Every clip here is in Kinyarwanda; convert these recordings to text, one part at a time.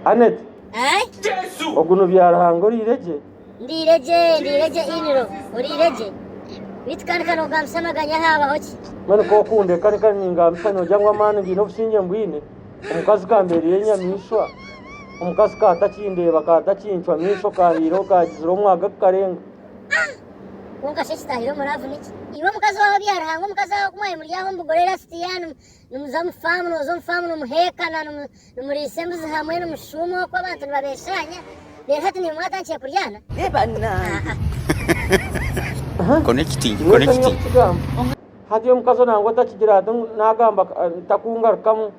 Anet oguno byarahango rireje ndireje iniro urireje bitkana kano gamsamaganya haba hoki mane ko kunde kani ngamsano jangwa mane ngino businge mbwine omukazi kamberiye nyamishwa omukazi katakindeba katakinchwa misho kariro kagiziro mwaga karenga Unga shestahiro muravu niki iwe mukazi wawe byarahango mukazi wawe kumwaye muryaho mbugorera Stiano numuzamufamu nozomufamu numuhekana numurisembuzi hamwe numushumo ko abantu babeshanya rero hati ni mwatangiye kuryana bana connecting hati yo mukazo nango atakigira nagamba takungarukamu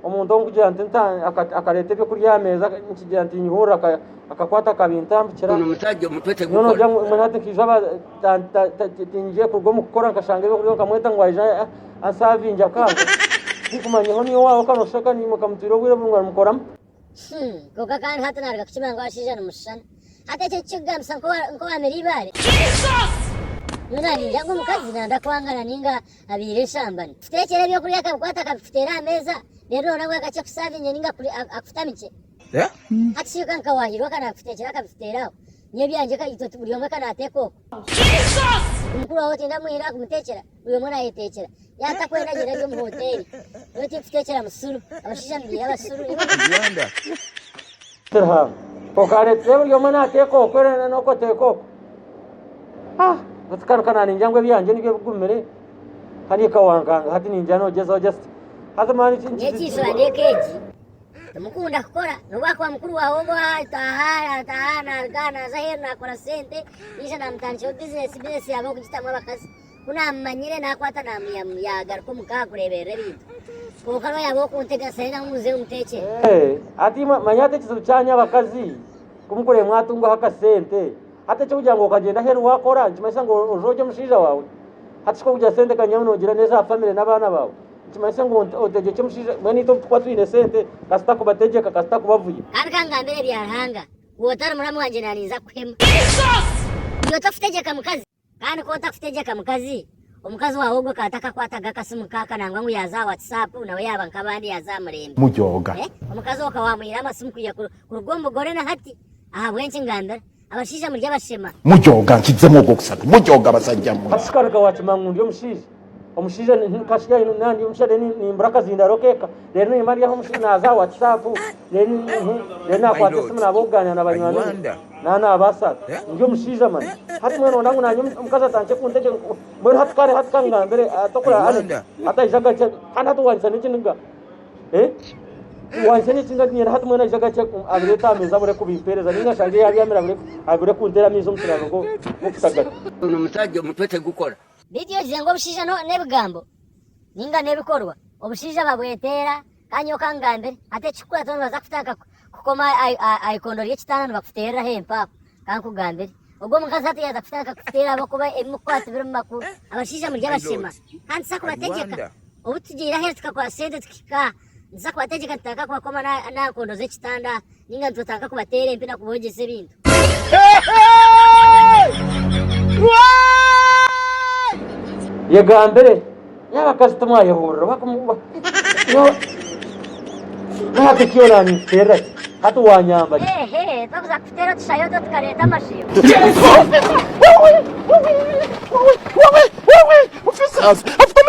omuntu onkugira ntinta akarete byo kuryameza nkigira ntinyihura akakwata kabintambikira umutajyo mutwete nono jangu manate kijaba tinje kurgo mukora nkashange byo kuryo kamweta ngwaje asavinja kanko nikumanyeho niyo wawo kano shaka ni mukamutiro bwire bungwa mukoram koka kan hatanarga kchimanga ashija numushana hata cyo kigamsa nko ameribare Nunani yangu mukazi nanda kwangana ninga abire shambani fitekere byo kurya kakwata kafitera ameza rero nabwo agace kusavinye ninga kuri akufutamice ati kanka wahirwa kana fitekera kafiteraho nye byanje kayito buri omwe kana ateko mukuru wote ndamuhira kumutekera uyo mwana yetekera yatakwenda gira byo mu hoteli yote fitekera musuru abashisha mbiye abasuru Uganda terha pokare tebo yo mwana ateko kwera noko teko batkana kana ninjangwe byanje nibyo bugumere hari kawanganga hati ninjano jezo just hata mani Nyechi swandekeji mukunda kukora nobakwa mukuru wawe ngo tahana gana zahera nakora sente nisha namtancho business yabo kugitamwa abakazi kuna manyire nakwata namuyagaruka muka kurebera bintu kokano yabo kuntega sena muze umteche ati manyate kizu cyanya abakazi kumukure mwatungo hakasente hata cyo kugira ngo ukagenda heru wakora kimasa ngo ujoje mushija wawe hati ko kujya sente kanyamuno gira neza family n'abana bawe kimasa ngo oteje cyumushija mwani to twatwine sente kasita kubategeka kasita kubavuye kanga mbere byarahanga wotara muramu wanje naniza kwema yo tafutegeka mukazi kandi ko tafutegeka mukazi omukazi wawe ubwo kataka kwataga kasimu kaka nangwa ngo yaza WhatsApp nawe yaba nkabandi yazamurembe mujoga omukazi wakawamuhira amasimu kuya ku rugombo gore na hati aha bwenci ngandara abashisha muri abashema mujoga nkizemo go kusatu mujoga basajyamo asikarika wachimangu ndio omushija nkashya nandi umushade ni mbraka zindarokeka rero ni mari yaho mushina naza WhatsApp rero akwate simu naboganya nabanywana nana abasa ndio mushija man hati mwana wangu nanyu mukaza tanche kunteje muri hatkare hatkanga mbere atokora ata ijaga kana to wansa nikinga wansa nikinga ni hati mwana ijaga che abireta meza bure kubimpereza ninga shanje yari yamira bure abure kuntera mizo mutirago go mukutaga umutajyo mutwete gukora Bidio zengo bushija no nebigambo ninga nebikorwa obushija babwetera kanyo kangambere ate chikura tono bazakutaka kukoma aikondo ry'ekitana bakufutera hempa kankugambere ubwo mukazi ati yaza kutaka kufutera bakuba emukwati biri makuru abashija muri abashema kandi sakubategeka obutugira hera tukakwa sente tukika nzakubategeka tutaka kubakoma na kondo z'ekitanda ninga tutaka kubatera empina kubogese bintu yegambere yaba customer yahurira bakumva yo nahati kiona ni tera hatu wanyamba tabuza kufutera tushayo tukareta amashiyo wewe ufisa afite